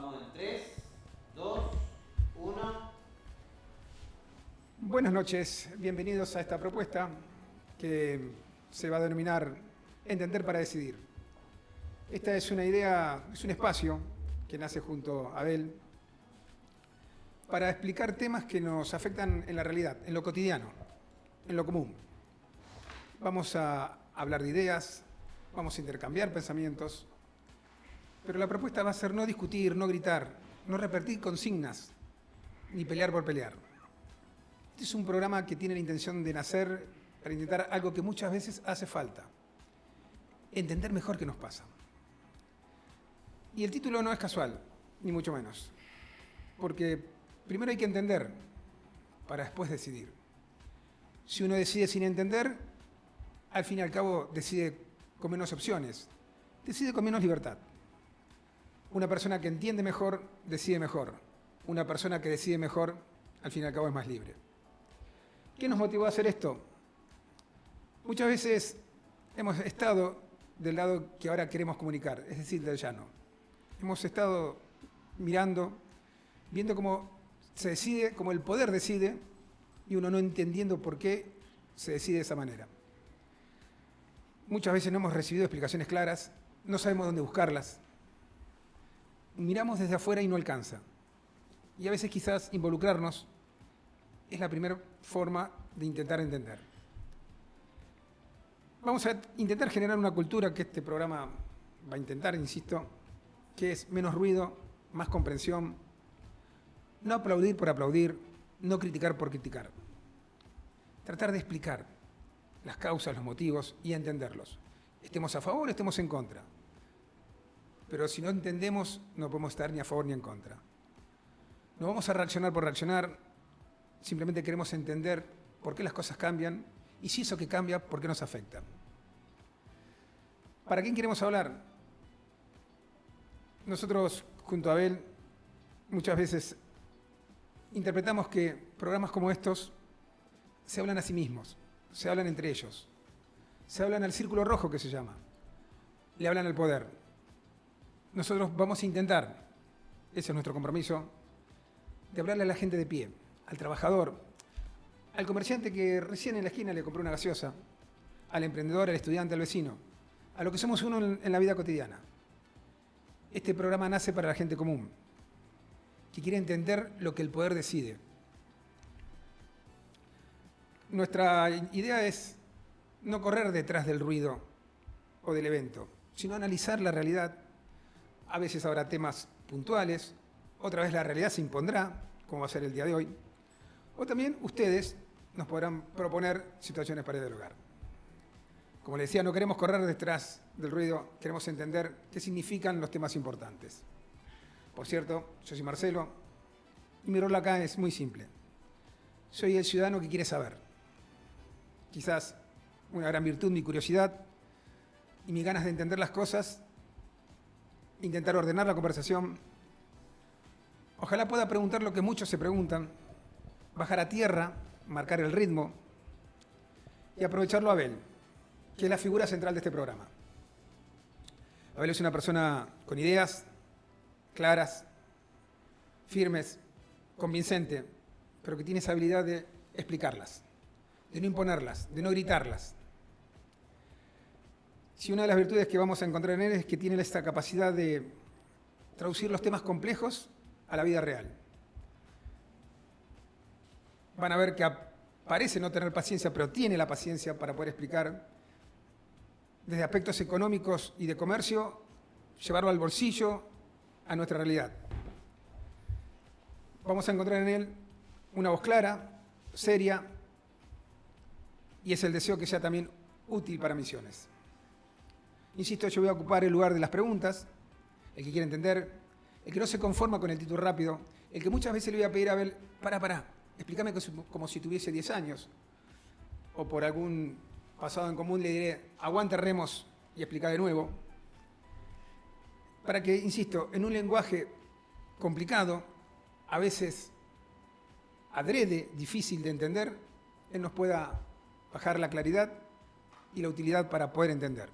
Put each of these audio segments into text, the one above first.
Vamos en 3, 2, 1. Buenas noches, bienvenidos a esta propuesta que se va a denominar Entender para Decidir. Esta es una idea, es un espacio que nace junto a Abel para explicar temas que nos afectan en la realidad, en lo cotidiano, en lo común. Vamos a hablar de ideas, vamos a intercambiar pensamientos, pero la propuesta va a ser no discutir, no gritar, no repetir consignas, ni pelear por pelear. Este es un programa que tiene la intención de nacer para intentar algo que muchas veces hace falta: entender mejor qué nos pasa. Y el título no es casual, ni mucho menos, porque primero hay que entender para después decidir. Si uno decide sin entender, al fin y al cabo decide con menos opciones, decide con menos libertad. Una persona que entiende mejor, decide mejor. Una persona que decide mejor, al fin y al cabo es más libre. ¿Qué nos motivó a hacer esto? Muchas veces hemos estado del lado que ahora queremos comunicar, es decir, del llano. Hemos estado mirando, viendo cómo se decide, cómo el poder decide, y uno no entendiendo por qué se decide de esa manera. Muchas veces no hemos recibido explicaciones claras, no sabemos dónde buscarlas. Miramos desde afuera y no alcanza. Y a veces quizás involucrarnos es la primera forma de intentar entender. Vamos a intentar generar una cultura que este programa va a intentar, insisto, que es menos ruido, más comprensión, no aplaudir por aplaudir, no criticar por criticar. Tratar de explicar las causas, los motivos y entenderlos. Estemos a favor o estemos en contra. Pero si no entendemos, no podemos estar ni a favor ni en contra. No vamos a reaccionar por reaccionar, simplemente queremos entender por qué las cosas cambian y si eso que cambia, por qué nos afecta. ¿Para quién queremos hablar? Nosotros, junto a Abel, muchas veces interpretamos que programas como estos se hablan a sí mismos, se hablan entre ellos, se hablan al círculo rojo que se llama, le hablan al poder. Nosotros vamos a intentar, ese es nuestro compromiso, de hablarle a la gente de pie, al trabajador, al comerciante que recién en la esquina le compró una gaseosa, al emprendedor, al estudiante, al vecino, a lo que somos uno en la vida cotidiana. Este programa nace para la gente común, que quiere entender lo que el poder decide. Nuestra idea es no correr detrás del ruido o del evento, sino analizar la realidad. A veces habrá temas puntuales, otra vez la realidad se impondrá, como va a ser el día de hoy, o también ustedes nos podrán proponer situaciones para dialogar. Como les decía, no queremos correr detrás del ruido, queremos entender qué significan los temas importantes. Por cierto, yo soy Marcelo y mi rol acá es muy simple. Soy el ciudadano que quiere saber. Quizás una gran virtud, mi curiosidad y mis ganas de entender las cosas, intentar ordenar la conversación. Ojalá pueda preguntar lo que muchos se preguntan, bajar a tierra, marcar el ritmo y aprovecharlo a Abel, que es la figura central de este programa. Abel es una persona con ideas claras, firmes, convincente, pero que tiene esa habilidad de explicarlas, de no imponerlas, de no gritarlas. Si una de las virtudes que vamos a encontrar en él es que tiene esta capacidad de traducir los temas complejos a la vida real. Van a ver que parece no tener paciencia, pero tiene la paciencia para poder explicar desde aspectos económicos y de comercio, llevarlo al bolsillo, a nuestra realidad. Vamos a encontrar en él una voz clara, seria, y es el deseo que sea también útil para Misiones. Insisto, yo voy a ocupar el lugar de las preguntas, el que quiere entender, el que no se conforma con el título rápido, el que muchas veces le voy a pedir a Abel, pará, explícame como si tuviese 10 años, o por algún pasado en común le diré, aguante remos y explica de nuevo, para que, insisto, en un lenguaje complicado, a veces adrede, difícil de entender, él nos pueda bajar la claridad y la utilidad para poder entender.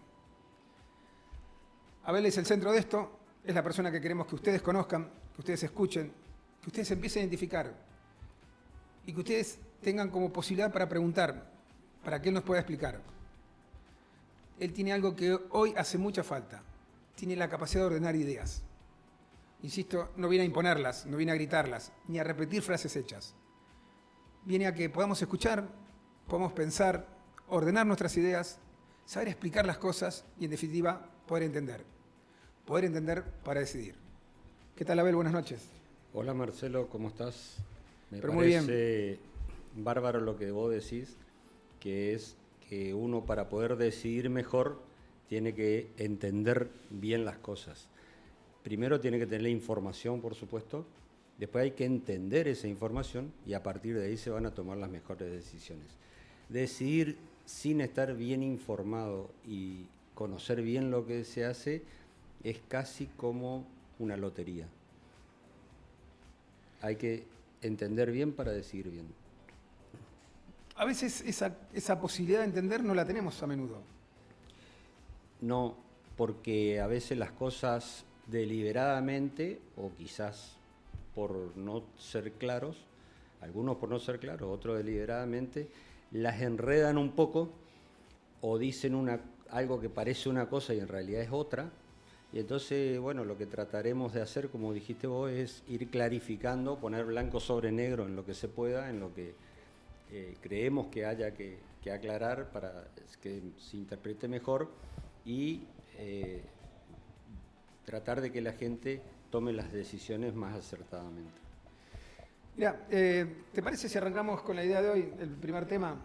Abel es el centro de esto, es la persona que queremos que ustedes conozcan, que ustedes escuchen, que ustedes empiecen a identificar y que ustedes tengan como posibilidad para preguntar, para que él nos pueda explicar. Él tiene algo que hoy hace mucha falta. Tiene la capacidad de ordenar ideas. Insisto, no viene a imponerlas, no viene a gritarlas, ni a repetir frases hechas. Viene a que podamos escuchar, podamos pensar, ordenar nuestras ideas, saber explicar las cosas y, en definitiva, poder entender. Poder entender para decidir. ¿Qué tal, Abel? Buenas noches. Hola, Marcelo, ¿cómo estás? Me Pero muy parece bárbaro lo que vos decís, que es que uno para poder decidir mejor tiene que entender bien las cosas. Primero tiene que tener la información, por supuesto, después hay que entender esa información y a partir de ahí se van a tomar las mejores decisiones. Decidir sin estar bien informado y conocer bien lo que se hace es casi como una lotería. Hay que entender bien para decidir bien. A veces esa posibilidad de entender no la tenemos a menudo. No, porque a veces las cosas deliberadamente, o quizás por no ser claros, algunos por no ser claros, otros deliberadamente, las enredan un poco o dicen algo que parece una cosa y en realidad es otra. Y entonces, bueno, lo que trataremos de hacer, como dijiste vos, es ir clarificando, poner blanco sobre negro en lo que se pueda, en lo que creemos que haya que aclarar para que se interprete mejor y tratar de que la gente tome las decisiones más acertadamente. Mira, ¿te parece si arrancamos con la idea de hoy, el primer tema?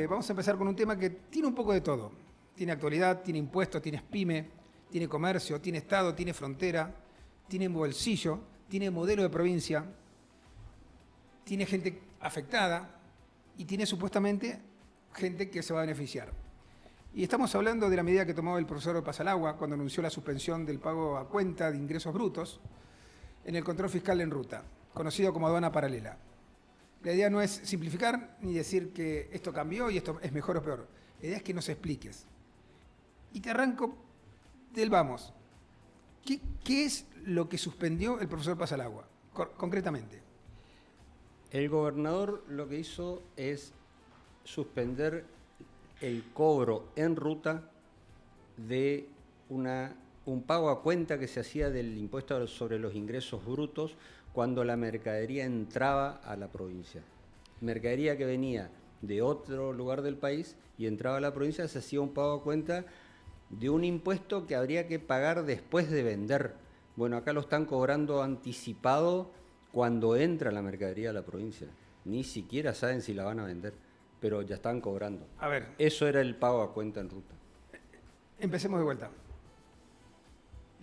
Vamos a empezar con un tema que tiene un poco de todo. Tiene actualidad, tiene impuestos, tiene pyme, tiene comercio, tiene Estado, tiene frontera, tiene bolsillo, tiene modelo de provincia, tiene gente afectada y tiene supuestamente gente que se va a beneficiar. Y estamos hablando de la medida que tomó el profesor Pasalagua cuando anunció la suspensión del pago a cuenta de ingresos brutos en el control fiscal en ruta, conocido como aduana paralela. La idea no es simplificar ni decir que esto cambió y esto es mejor o peor. La idea es que nos expliques. Y te arranco del vamos. ¿Qué es lo que suspendió el profesor Pasalagua, concretamente? El gobernador lo que hizo es suspender el cobro en ruta de un pago a cuenta que se hacía del impuesto sobre los ingresos brutos cuando la mercadería entraba a la provincia. Mercadería que venía de otro lugar del país y entraba a la provincia, se hacía un pago a cuenta de un impuesto que habría que pagar después de vender. Bueno, acá lo están cobrando anticipado cuando entra la mercadería a la provincia. Ni siquiera saben si la van a vender, pero ya están cobrando. A ver. Eso era el pago a cuenta en ruta. Empecemos de vuelta.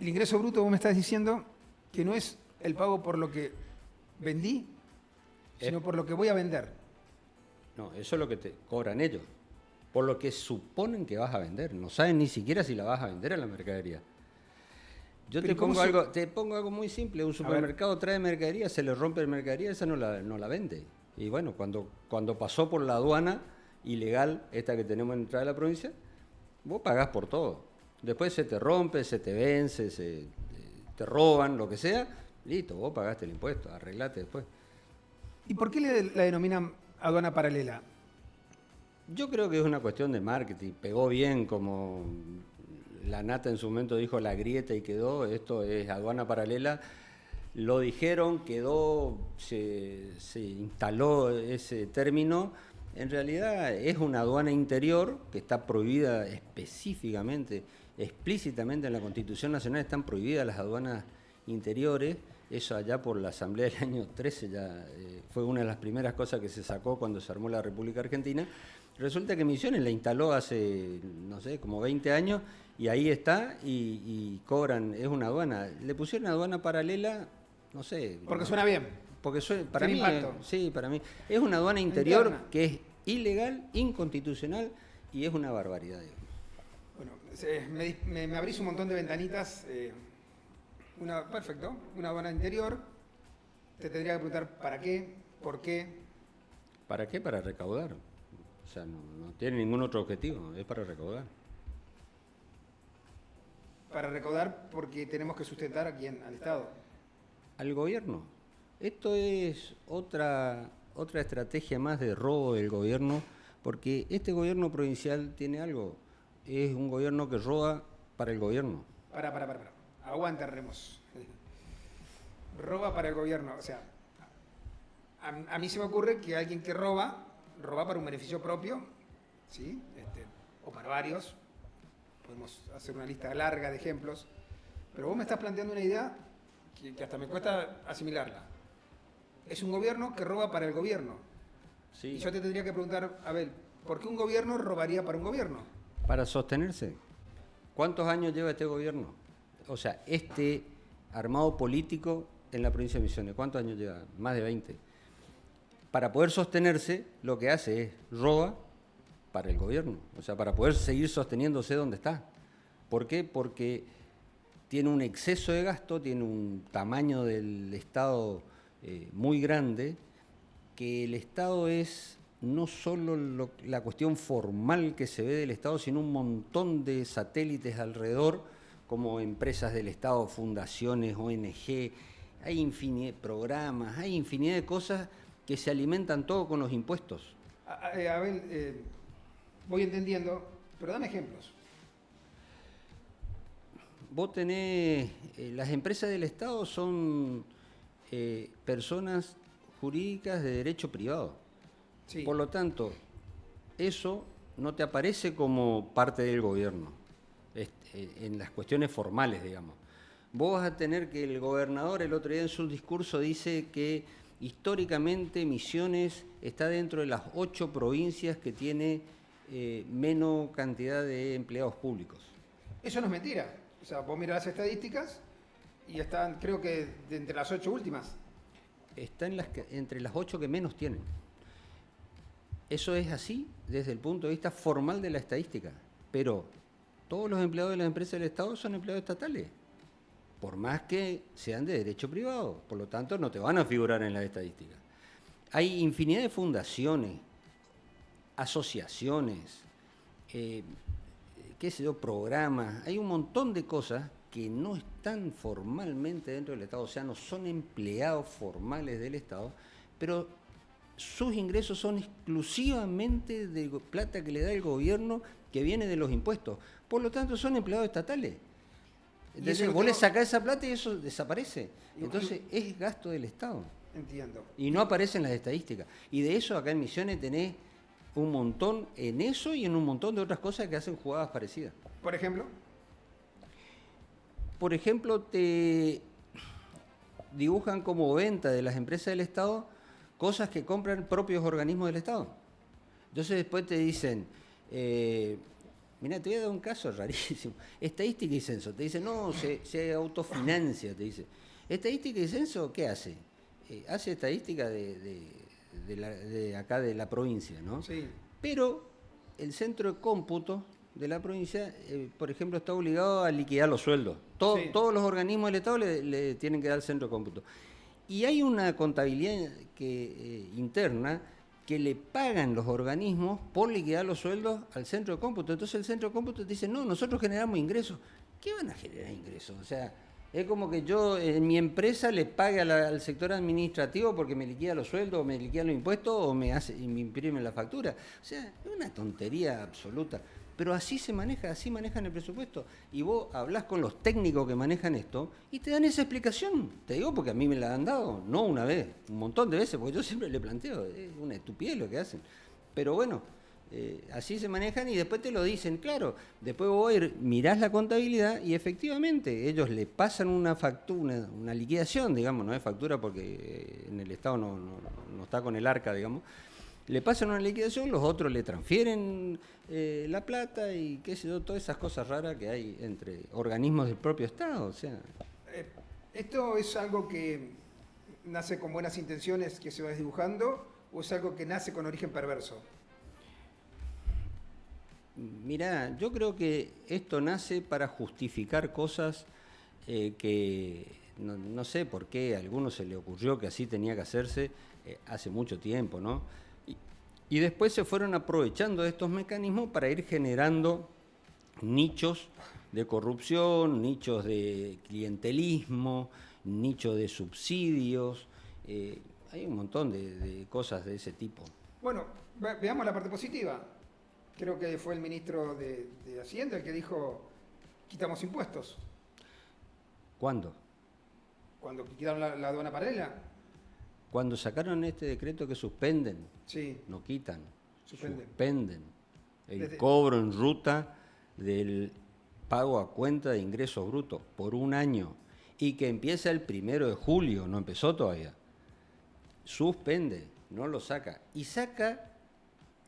El ingreso bruto, vos me estás diciendo que no es el pago por lo que vendí, sino por lo que voy a vender. No, eso es lo que te cobran ellos. Por lo que suponen que vas a vender. No saben ni siquiera si la vas a vender a la mercadería. Yo te pongo algo muy simple. Un supermercado trae mercadería, se le rompe la mercadería, esa no la vende. Y bueno, cuando pasó por la aduana ilegal, esta que tenemos en entrada de la provincia, vos pagás por todo. Después se te rompe, se te vence, te roban, lo que sea, listo, vos pagaste el impuesto, arreglate después. ¿Y por qué la denominan aduana paralela? Yo creo que es una cuestión de marketing. Pegó bien, como la Nata en su momento dijo, la grieta y quedó. Esto es aduana paralela. Lo dijeron, quedó, se instaló ese término. En realidad es una aduana interior que está prohibida específicamente, explícitamente en la Constitución Nacional están prohibidas las aduanas interiores. Eso allá por la Asamblea del año 13 ya fue una de las primeras cosas que se sacó cuando se armó la República Argentina. Resulta que Misiones la instaló hace, no sé, como 20 años y ahí está y cobran, es una aduana. Le pusieron aduana paralela, no sé. Porque suena bien. Porque para mí, sí, para mí. Es una aduana interior interna que es ilegal, inconstitucional y es una barbaridad. Bueno, me abrís un montón de ventanitas. Perfecto, una aduana interior. Te tendría que preguntar ¿para qué? ¿Por qué? ¿Para qué? Para recaudar. O sea, no tiene ningún otro objetivo, es para recaudar. para recaudar porque tenemos que sustentar a quién, al Estado. Al gobierno. Esto es otra estrategia más de robo del gobierno, porque este gobierno provincial tiene algo, es un gobierno que roba para el gobierno. Para. Aguanta, Remos. Roba para el gobierno. O sea, a mí se me ocurre que alguien que roba para un beneficio propio, ¿sí? O para varios. Podemos hacer una lista larga de ejemplos. Pero vos me estás planteando una idea que hasta me cuesta asimilarla. Es un gobierno que roba para el gobierno. Sí. Y yo te tendría que preguntar, Abel, ¿por qué un gobierno robaría para un gobierno? Para sostenerse. ¿Cuántos años lleva este gobierno? O sea, este armado político en la provincia de Misiones, ¿cuántos años lleva? Más de 20. Para poder sostenerse, lo que hace es roba para el gobierno. O sea, para poder seguir sosteniéndose donde está. ¿Por qué? Porque tiene un exceso de gasto, tiene un tamaño del Estado muy grande, que el Estado es no solo la cuestión formal que se ve del Estado, sino un montón de satélites alrededor, como empresas del Estado, fundaciones, ONG, hay infinidad de programas, hay infinidad de cosas que se alimentan todo con los impuestos. Abel, voy entendiendo, pero dame ejemplos. Vos tenés, las empresas del Estado son personas jurídicas de derecho privado. Sí. Por lo tanto, eso no te aparece como parte del gobierno, en las cuestiones formales, digamos. Vos vas a tener que el gobernador el otro día en su discurso dice que históricamente Misiones está dentro de las 8 provincias que tiene menos cantidad de empleados públicos. Eso no es mentira. O sea, vos mirás las estadísticas y están, creo que, de entre las 8 últimas. Está entre las 8 que menos tienen. Eso es así desde el punto de vista formal de la estadística, pero todos los empleados de las empresas del Estado son empleados estatales, por más que sean de derecho privado, por lo tanto no te van a figurar en las estadísticas. Hay infinidad de fundaciones, asociaciones, qué sé yo, programas, hay un montón de cosas que no están formalmente dentro del Estado, o sea, no son empleados formales del Estado, pero sus ingresos son exclusivamente de plata que le da el gobierno que viene de los impuestos. Por lo tanto, son empleados estatales. Entonces, vos le sacás esa plata y eso desaparece. Entonces, es gasto del Estado. Entiendo. Y no aparece en las estadísticas. Y de eso acá en Misiones tenés un montón en eso y en un montón de otras cosas que hacen jugadas parecidas. Por ejemplo, te dibujan como venta de las empresas del Estado cosas que compran propios organismos del Estado. Entonces después te dicen, mira, te voy a dar un caso rarísimo, estadística y censo. Te dicen, no, se autofinancia, te dice. Estadística y censo, ¿qué hace? Hace estadística de acá de la provincia, ¿no? sí. Pero el centro de cómputo de la provincia, por ejemplo, está obligado a liquidar los sueldos. Sí. Todos los organismos del Estado le tienen que dar el centro de cómputo. Y hay una contabilidad interna que le pagan los organismos por liquidar los sueldos al centro de cómputo. Entonces el centro de cómputo te dice, no, nosotros generamos ingresos. ¿Qué van a generar ingresos? O sea, es como que yo en mi empresa le pague al sector administrativo porque me liquida los sueldos, o me liquida los impuestos, o me imprime la factura. O sea, es una tontería absoluta. Pero así se maneja, así manejan el presupuesto. Y vos hablás con los técnicos que manejan esto y te dan esa explicación. Te digo porque a mí me la han dado, no una vez, un montón de veces, porque yo siempre le planteo, es una estupidez lo que hacen. Pero bueno, así se manejan y después te lo dicen, claro. Después vos mirás la contabilidad y efectivamente ellos le pasan una factura, una liquidación, digamos, no es factura porque en el Estado no está con el arca, digamos. Le pasan una liquidación, los otros le transfieren la plata y qué sé yo, todas esas cosas raras que hay entre organismos del propio Estado. O sea. ¿Esto es algo que nace con buenas intenciones que se va desdibujando o es algo que nace con origen perverso? Mirá, yo creo que esto nace para justificar cosas que no sé por qué a alguno se le ocurrió que así tenía que hacerse hace mucho tiempo, ¿no? Y después se fueron aprovechando de estos mecanismos para ir generando nichos de corrupción, nichos de clientelismo, nichos de subsidios. Hay un montón de cosas de ese tipo. Bueno, veamos la parte positiva. Creo que fue el ministro de Hacienda el que dijo, quitamos impuestos. ¿Cuándo? Cuando quitaron la aduana paralela. Cuando sacaron este decreto que suspenden, Sí, no quitan, suspenden. el cobro en ruta del pago a cuenta de ingresos brutos por un año y que empieza el 1 de julio, no empezó todavía. Suspende, no lo saca y saca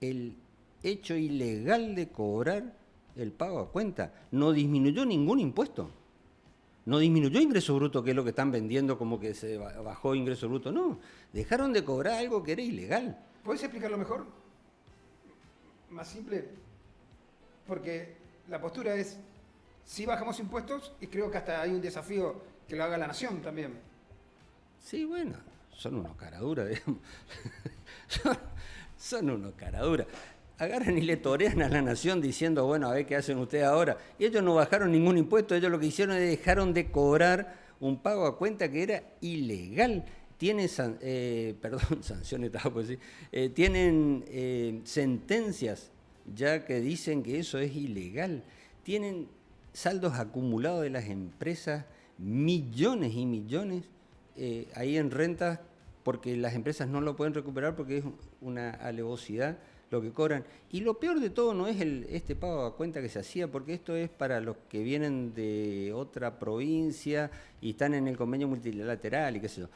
el hecho ilegal de cobrar el pago a cuenta. No disminuyó ningún impuesto. No disminuyó ingreso bruto, que es lo que están vendiendo como que se bajó ingreso bruto. No, dejaron de cobrar algo que era ilegal. ¿Puedes explicarlo mejor? Más simple. Porque la postura es, sí bajamos impuestos y creo que hasta hay un desafío que lo haga la nación también. Sí, bueno, son unos caraduras, digamos. son unos caraduras. Agarran y le torean a la nación diciendo, bueno, a ver qué hacen ustedes ahora. Y ellos no bajaron ningún impuesto, ellos lo que hicieron es dejaron de cobrar un pago a cuenta que era ilegal. Tienen, sanciones, tienen sentencias ya que dicen que eso es ilegal. Tienen saldos acumulados de las empresas, millones y millones ahí en rentas, porque las empresas no lo pueden recuperar porque es una alevosidad lo que cobran. Y lo peor de todo no es este pago a cuenta que se hacía, porque esto es para los que vienen de otra provincia y están en el convenio multilateral y qué sé yo.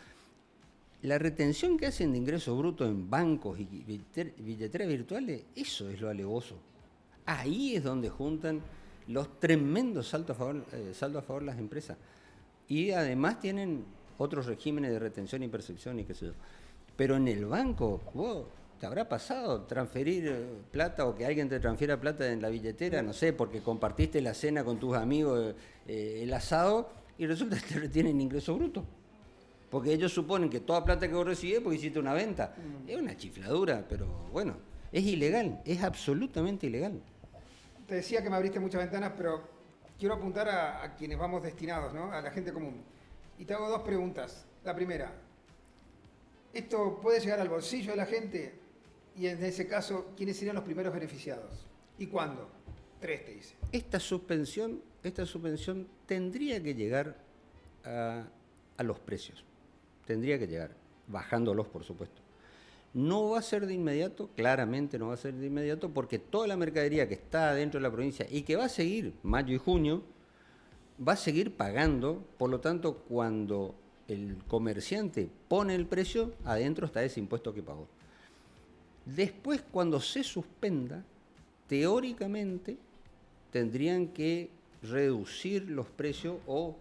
La retención que hacen de ingresos brutos en bancos y billeteras virtuales, eso es lo alevoso. Ahí es donde juntan los tremendos saltos a favor de las empresas. Y además tienen otros regímenes de retención y percepción y qué sé yo. Pero en el banco, vos, ¿te habrá pasado transferir plata o que alguien te transfiera plata en la billetera? No sé, porque compartiste la cena con tus amigos, el asado, y resulta que te retienen ingreso bruto. Porque ellos suponen que toda plata que vos recibís porque hiciste una venta. Es una chifladura, pero bueno, es ilegal, es absolutamente ilegal. Te decía que me abriste muchas ventanas, pero quiero apuntar a quienes vamos destinados, ¿no? A la gente común. Y te hago dos preguntas. La primera, ¿esto puede llegar al bolsillo de la gente? Y en ese caso, ¿quiénes serían los primeros beneficiados? ¿Y cuándo? 3, te dice. Esta suspensión tendría que llegar a los precios. Tendría que llegar, bajándolos, por supuesto. No va a ser de inmediato, claramente no va a ser de inmediato, porque toda la mercadería que está dentro de la provincia y que va a seguir mayo y junio, va a seguir pagando. Por lo tanto, cuando el comerciante pone el precio, adentro está ese impuesto que pagó. Después, cuando se suspenda, teóricamente tendrían que reducir los precios o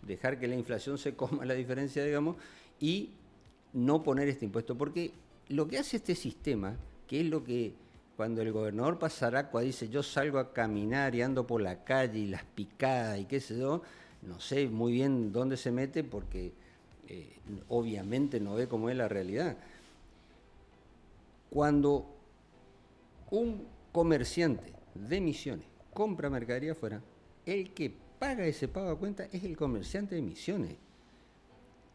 dejar que la inflación se coma la diferencia, digamos, y no poner este impuesto. Porque lo que hace este sistema, que es lo que cuando el gobernador Pasaracua dice yo salgo a caminar y ando por la calle y las picadas y qué sé yo, no sé muy bien dónde se mete porque obviamente no ve cómo es la realidad. Cuando un comerciante de Misiones compra mercadería afuera, el que paga ese pago a cuenta es el comerciante de Misiones.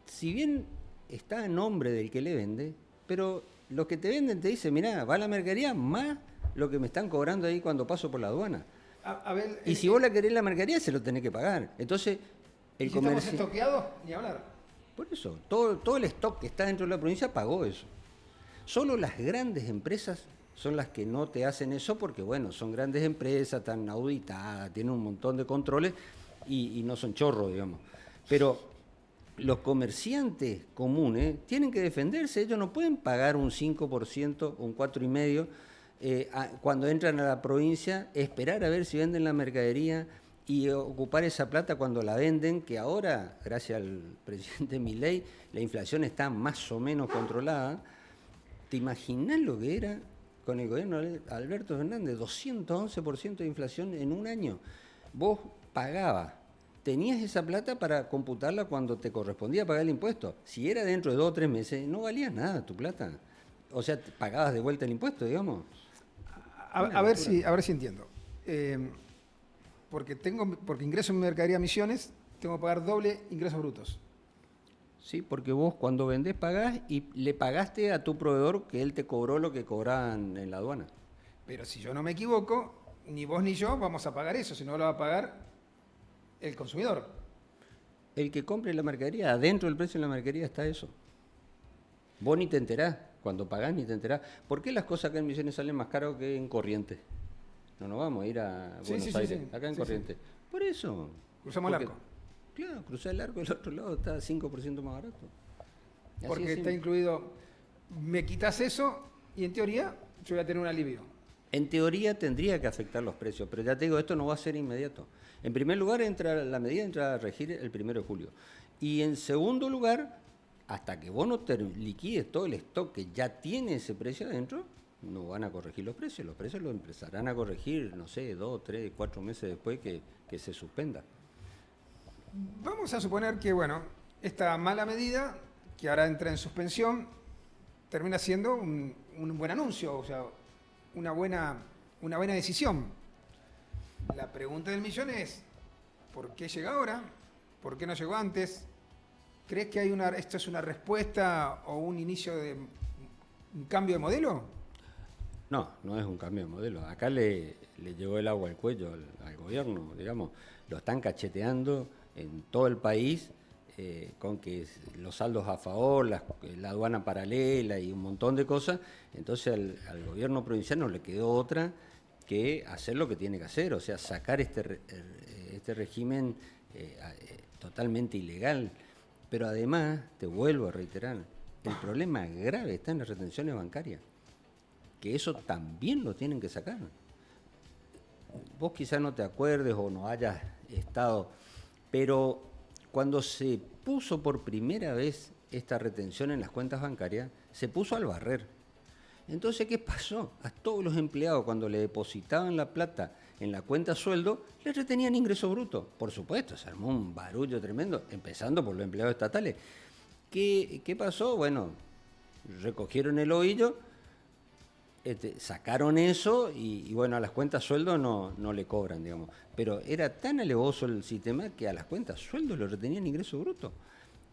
Si bien está a nombre del que le vende, pero los que te venden te dicen, mirá, va la mercadería más lo que me están cobrando ahí cuando paso por la aduana. Y si vos la querés la mercadería, se lo tenés que pagar. Entonces, el comercio... ¿Estamos estoqueados? Ni hablar. Por eso, todo el stock que está dentro de la provincia pagó eso. Solo las grandes empresas son las que no te hacen eso porque, bueno, son grandes empresas, están auditadas, tienen un montón de controles y no son chorros, digamos. Pero los comerciantes comunes tienen que defenderse, ellos no pueden pagar un 5%, un 4,5%, cuando entran a la provincia, esperar a ver si venden la mercadería y ocupar esa plata cuando la venden, que ahora, gracias al presidente Milei, la inflación está más o menos controlada. ¿Te imaginás lo que era con el gobierno de Alberto Fernández? 211% de inflación en un año. Vos pagabas, tenías esa plata para computarla cuando te correspondía pagar el impuesto. Si era dentro de 2 o 3 meses, no valía nada tu plata. O sea, pagabas de vuelta el impuesto, digamos. A ver si entiendo. porque ingreso en mercadería a Misiones, tengo que pagar doble ingresos brutos. Sí, porque vos cuando vendés pagás y le pagaste a tu proveedor que él te cobró lo que cobraban en la aduana. Pero si yo no me equivoco, ni vos ni yo vamos a pagar eso, sino lo va a pagar el consumidor. El que compre la mercadería, adentro del precio de la mercadería está eso. Vos ni te enterás, cuando pagás ni te enterás. ¿Por qué las cosas acá en Misiones salen más caras que en Corrientes? No nos vamos a ir a Buenos Aires, acá en Corrientes. Por eso. Cruzamos el arco. Claro, cruzar el arco del otro lado está 5% más barato. Así Porque está incluido, me quitas eso y en teoría yo voy a tener un alivio. En teoría tendría que afectar los precios, pero ya te digo, esto no va a ser inmediato. En primer lugar, la medida entra a regir el 1 de julio. Y en segundo lugar, hasta que vos no te liquides todo el stock que ya tiene ese precio adentro, no van a corregir los precios. Los precios los empezarán a corregir, no sé, 2, 3, 4 meses después que se suspenda. Vamos a suponer que, bueno, esta mala medida, que ahora entra en suspensión, termina siendo un buen anuncio, o sea, una buena decisión. La pregunta del millón es, ¿por qué llega ahora? ¿Por qué no llegó antes? ¿Crees que esto es una respuesta o un inicio de un cambio de modelo? No, no es un cambio de modelo. Acá le llegó el agua al cuello al gobierno, digamos. Lo están cacheteando en todo el país con que los saldos a favor, la aduana paralela y un montón de cosas. Entonces al gobierno provincial no le quedó otra que hacer lo que tiene que hacer, o sea, sacar este régimen totalmente ilegal. Pero además, te vuelvo a reiterar, el problema grave está en las retenciones bancarias, que eso también lo tienen que sacar. Vos quizás no te acuerdes o no hayas estado, pero cuando se puso por primera vez esta retención en las cuentas bancarias, se puso al barrer. Entonces, ¿qué pasó? A todos los empleados, cuando le depositaban la plata en la cuenta sueldo, le retenían ingreso bruto. Por supuesto, se armó un barullo tremendo, empezando por los empleados estatales. ¿Qué pasó? Bueno, recogieron el ovillo, sacaron eso y bueno, a las cuentas sueldo no le cobran, digamos. Pero era tan alevoso el sistema que a las cuentas sueldo le retenían ingreso bruto.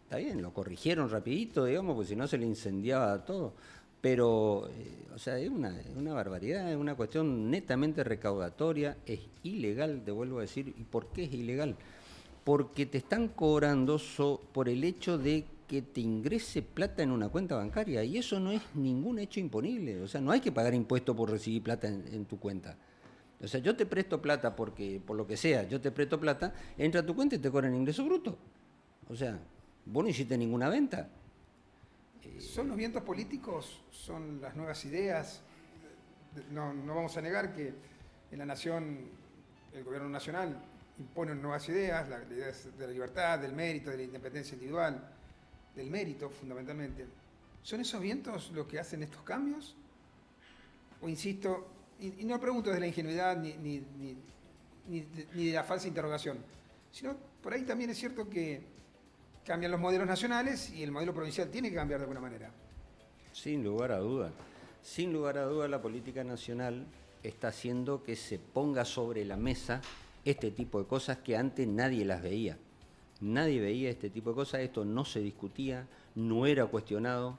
Está bien, lo corrigieron rapidito, digamos, porque si no se le incendiaba todo. Pero, o sea, es una barbaridad, es una cuestión netamente recaudatoria, es ilegal, te vuelvo a decir. ¿Y por qué es ilegal? Porque te están cobrando por el hecho de que te ingrese plata en una cuenta bancaria, y eso no es ningún hecho imponible. O sea, no hay que pagar impuesto por recibir plata en tu cuenta. O sea, yo te presto plata porque, por lo que sea, yo te presto plata, entra a tu cuenta y te cobran ingreso bruto. O sea, vos no hiciste ninguna venta. ¿Son los vientos políticos? ¿Son las nuevas ideas? No vamos a negar que en la nación, el gobierno nacional impone nuevas ideas, la idea de la libertad, del mérito, de la independencia individual, del mérito fundamentalmente. ¿Son esos vientos los que hacen estos cambios? O insisto, y no pregunto desde la ingenuidad ni de la falsa interrogación, sino por ahí también es cierto que cambian los modelos nacionales y el modelo provincial tiene que cambiar de alguna manera. Sin lugar a duda. Sin lugar a duda, la política nacional está haciendo que se ponga sobre la mesa este tipo de cosas que antes nadie las veía. Nadie veía este tipo de cosas, esto no se discutía, no era cuestionado.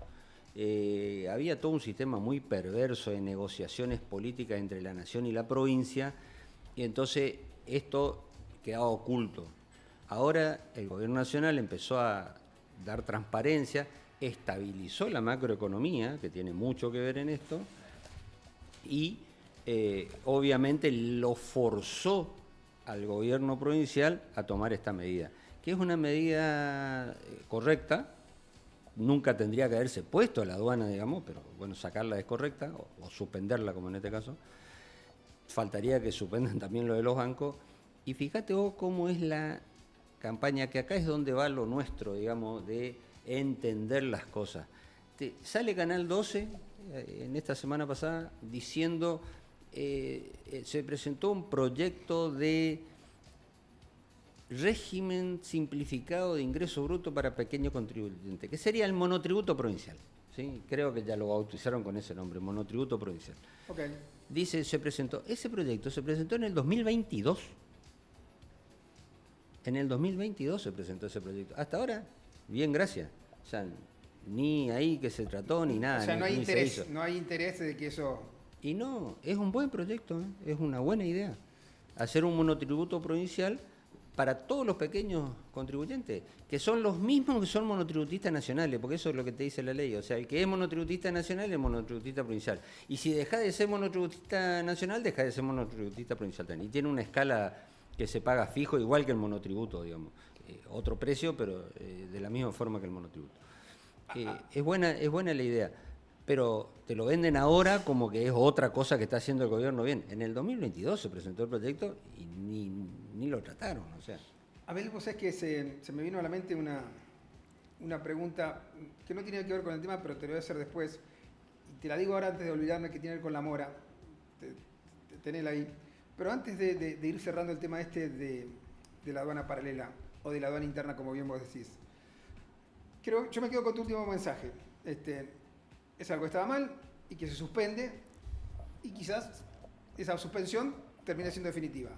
Había todo un sistema muy perverso de negociaciones políticas entre la nación y la provincia, y entonces esto quedaba oculto. Ahora el gobierno nacional empezó a dar transparencia, estabilizó la macroeconomía, que tiene mucho que ver en esto, y obviamente lo forzó al gobierno provincial a tomar esta medida, que es una medida correcta. Nunca tendría que haberse puesto a la aduana, digamos, pero bueno, sacarla es correcta, o suspenderla como en este caso. Faltaría que suspendan también lo de los bancos. Y fíjate vos cómo es la campaña, que acá es donde va lo nuestro, digamos, de entender las cosas. Sale Canal 12 en esta semana pasada diciendo, se presentó un proyecto de régimen simplificado de ingreso bruto para pequeño contribuyente, que sería el monotributo provincial. ¿Sí? Creo que ya lo bautizaron con ese nombre, monotributo provincial. Okay. Dice, ese proyecto se presentó en el 2022. En el 2022 se presentó ese proyecto. Hasta ahora, bien, gracias. O sea, ni ahí que se trató, ni nada. O sea, no hay ni se interés, hizo. no hay interés de que eso... Y no, es un buen proyecto, ¿eh? Es una buena idea. Hacer un monotributo provincial para todos los pequeños contribuyentes, que son los mismos que son monotributistas nacionales, porque eso es lo que te dice la ley. O sea, el que es monotributista nacional es monotributista provincial. Y si deja de ser monotributista nacional, deja de ser monotributista provincial también. Y tiene una escala que se paga fijo, igual que el monotributo, digamos. Otro precio, pero de la misma forma que el monotributo. Es buena la idea, pero te lo venden ahora como que es otra cosa que está haciendo el gobierno bien. En el 2022 se presentó el proyecto y ni lo trataron, o sea. Abel, vos sabés que se me vino a la mente una pregunta que no tiene que ver con el tema, pero te lo voy a hacer después. Y te la digo ahora antes de olvidarme, que tiene que ver con la mora. Tenela ahí. Pero antes de ir cerrando el tema de la aduana paralela o de la aduana interna, como bien vos decís. Yo me quedo con tu último mensaje. Es algo que estaba mal y que se suspende y quizás esa suspensión termine siendo definitiva.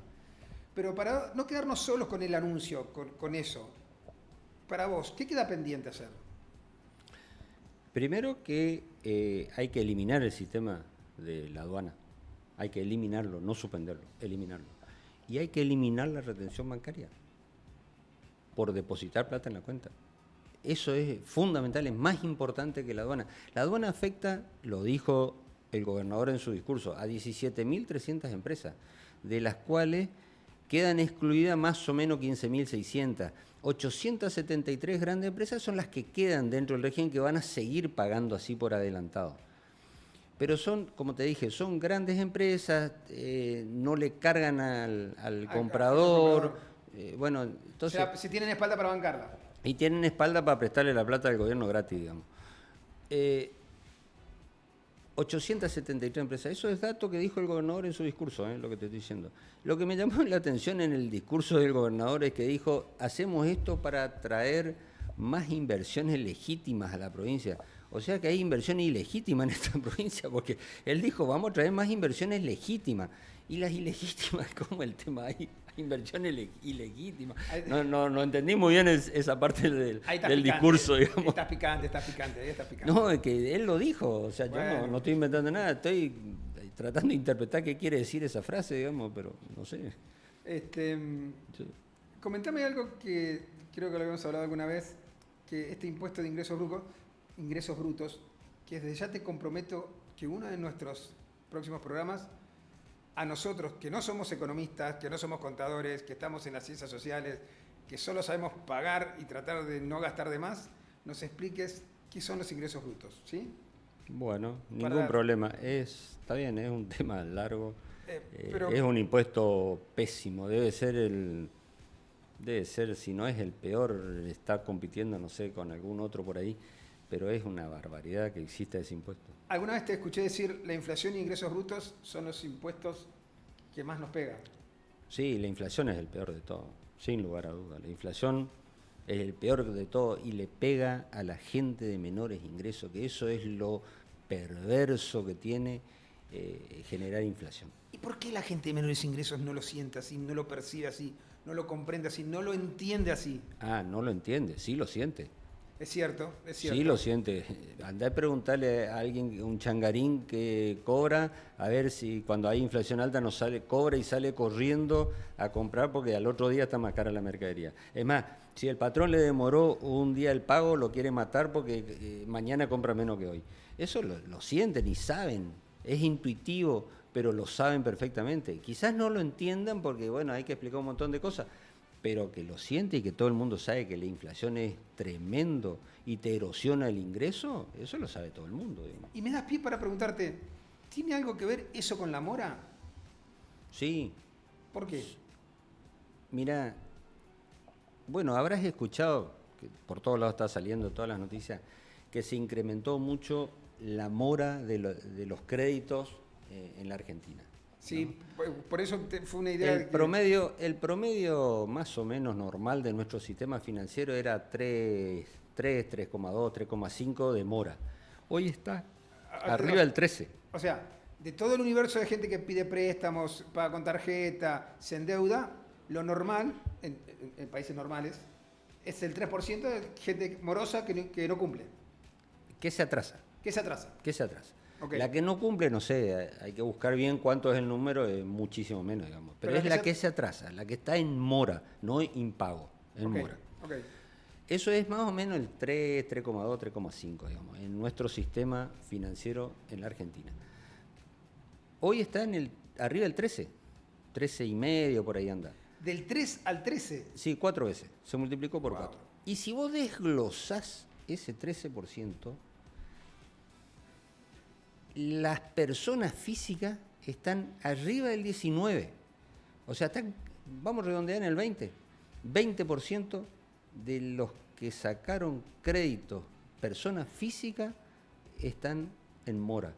Pero para no quedarnos solos con el anuncio, con eso, para vos, ¿qué queda pendiente hacer? Primero que hay que eliminar el sistema de la aduana. Hay que eliminarlo, no suspenderlo, eliminarlo. Y hay que eliminar la retención bancaria por depositar plata en la cuenta. Eso es fundamental, es más importante que la aduana. La aduana afecta, lo dijo el gobernador en su discurso, a 17.300 empresas, de las cuales quedan excluidas más o menos 15.600. 873 grandes empresas son las que quedan dentro del régimen, que van a seguir pagando así por adelantado. Pero son, como te dije, son grandes empresas, no le cargan al comprador. Bueno, entonces, o sea, si tienen espalda para bancarla. Y tienen espalda para prestarle la plata al gobierno gratis, digamos. 873 empresas. Eso es dato que dijo el gobernador en su discurso, lo que te estoy diciendo. Lo que me llamó la atención en el discurso del gobernador es que dijo, hacemos esto para atraer más inversiones legítimas a la provincia. O sea que hay inversión ilegítima en esta provincia, porque él dijo, vamos a traer más inversiones legítimas. Y las ilegítimas, ¿cómo el tema? Hay inversiones ilegítimas. No entendí muy bien esa parte del discurso, digamos. Está picante. No, es que él lo dijo, o sea, bueno. Yo no estoy inventando nada, estoy tratando de interpretar qué quiere decir esa frase, digamos, pero no sé. Sí. Comentame algo que creo que lo habíamos hablado alguna vez, que este impuesto de ingresos brutos, que desde ya te comprometo que uno de nuestros próximos programas, a nosotros que no somos economistas, que no somos contadores, que estamos en las ciencias sociales, que solo sabemos pagar y tratar de no gastar de más, nos expliques qué son los ingresos brutos, ¿sí? Bueno, ningún problema. Está bien, es un tema largo. Pero, es un impuesto pésimo. Debe ser, si no es el peor, está compitiendo, no sé, con algún otro por ahí, pero es una barbaridad que exista ese impuesto. Alguna vez te escuché decir, la inflación y ingresos brutos son los impuestos que más nos pegan. Sí, la inflación es el peor de todo, sin lugar a dudas. La inflación es el peor de todo y le pega a la gente de menores ingresos, que eso es lo perverso que tiene generar inflación. ¿Y por qué la gente de menores ingresos no lo siente así, no lo percibe así, no lo comprende así, no lo entiende así? No lo entiende, sí lo siente. Es cierto. Sí lo siente. Andá a preguntarle a alguien, un changarín que cobra, a ver si cuando hay inflación alta cobra y sale corriendo a comprar porque al otro día está más cara la mercadería. Es más, si el patrón le demoró un día el pago, lo quiere matar porque mañana compra menos que hoy. Eso lo sienten y saben, es intuitivo, pero lo saben perfectamente. Quizás no lo entiendan porque, bueno, hay que explicar un montón de cosas, pero que lo siente y que todo el mundo sabe que la inflación es tremendo y te erosiona el ingreso, eso lo sabe todo el mundo. Digamos. Y me das pie para preguntarte, ¿tiene algo que ver eso con la mora? Sí. ¿Por qué? Mira, bueno, habrás escuchado, que por todos lados está saliendo todas las noticias, que se incrementó mucho la mora de los créditos en la Argentina. Sí, ¿no? Por eso fue una idea. El promedio más o menos normal de nuestro sistema financiero era 3,2, 3,5 de mora. Hoy está arriba del 13. O sea, de todo el universo de gente que pide préstamos, paga con tarjeta, se endeuda, lo normal en países normales, es el 3% de gente morosa que no cumple, ¿Qué se atrasa? que se atrasa. ¿Qué se atrasa? Ok. La que no cumple, no sé, hay que buscar bien cuánto es el número, es muchísimo menos, digamos. Pero Pero es la que se atrasa, la que está en mora, no impago, en Ok, mora. ok. Eso es más o menos el 3, 3,2, 3,5, digamos, en nuestro sistema financiero en la Argentina. Hoy está arriba del 13, 13 y medio, por ahí anda. Del 3 al 13. Sí, 4 veces, se multiplicó por Wow. 4. Y si vos desglosás ese 13%, las personas físicas están arriba del 19. O sea, vamos a redondear en el 20. 20% de los que sacaron créditos personas físicas están en mora.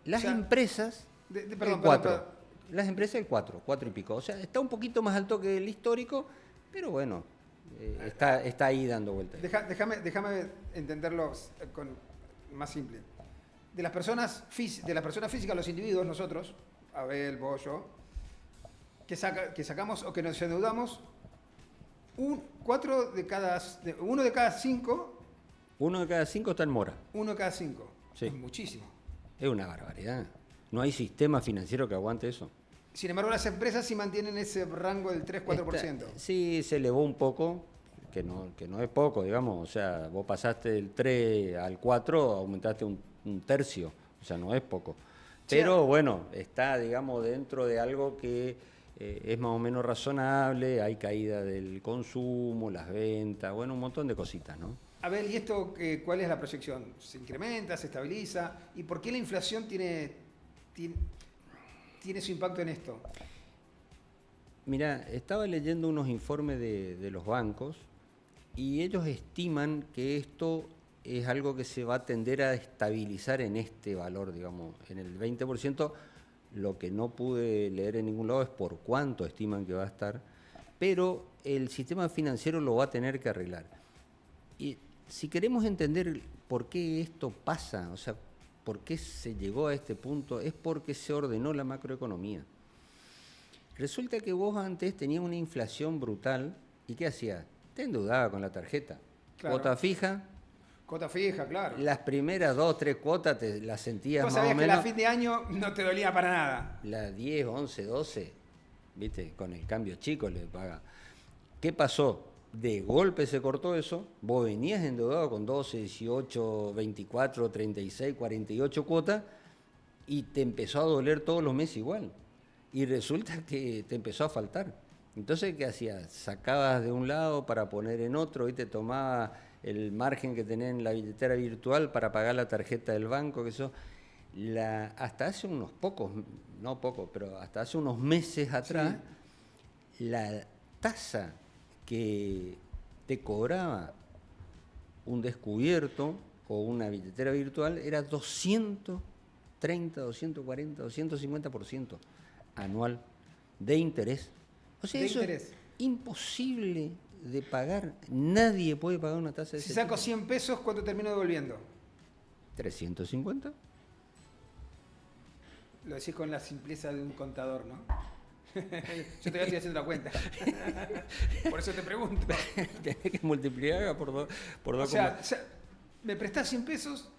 Las O sea, empresas, perdón, el 4. perdón. Las empresas el 4 y pico. O sea, está un poquito más alto que el histórico, pero bueno, está ahí dando vueltas. Déjame entenderlo más simple. De las personas físicas, los individuos, nosotros, Abel, vos, yo, que sacamos o que nos endeudamos, uno de cada 5, Uno de cada 5 está en mora. uno de cada 5. Sí. Es muchísimo. Es una barbaridad. No hay sistema financiero que aguante eso. Sin embargo, las empresas sí mantienen ese rango del 3-4%. Sí, se elevó un poco, que no es poco, digamos. O sea, vos pasaste del 3 al 4, aumentaste un tercio. O sea, no es poco. Pero bueno, está, digamos, dentro de algo que es más o menos razonable. Hay caída del consumo, las ventas, bueno, un montón de cositas, ¿no? Abel, ¿y esto cuál es la proyección? ¿Se incrementa, se estabiliza? ¿Y por qué la inflación tiene su impacto en esto? Mira, estaba leyendo unos informes de los bancos y ellos estiman que esto es algo que se va a tender a estabilizar en este valor, digamos, en el 20%. Lo que no pude leer en ningún lado es por cuánto estiman que va a estar, pero el sistema financiero lo va a tener que arreglar. Y si queremos entender por qué esto pasa, o sea, por qué se llegó a este punto, es porque se ordenó la macroeconomía. Resulta que vos antes tenías una inflación brutal, ¿y qué hacías? Te endeudabas con la tarjeta. Claro. Cuota fija. Cuota fija, claro. Las primeras 2, 3 cuotas te las sentías Vos más o sabías que menos. a fin de año no te dolía para nada. La 10, 11, 12, ¿viste? Con el cambio chico le paga. ¿Qué pasó? De golpe se cortó eso, vos venías endeudado con 12, 18, 24, 36, 48 cuotas y te empezó a doler todos los meses igual. Y resulta que te empezó a faltar. Entonces, ¿qué hacías? Sacabas de un lado para poner en otro y te tomabas el margen que tenés en la billetera virtual para pagar la tarjeta del banco, que eso. Hasta hace unos pocos, no pocos, pero hasta hace unos meses atrás, la tasa que te cobraba un descubierto o una billetera virtual era 230, 240, 250% anual de interés. O sea, De eso interés. es imposible de pagar. Nadie puede pagar una tasa de Si ese saco tipo. 100 pesos, ¿cuánto termino devolviendo? 350. Lo decís con la simpleza de un contador, ¿no? Yo todavía estoy haciendo la cuenta. Por eso te pregunto. Tenés que multiplicar por dos. O sea, me prestás 100 pesos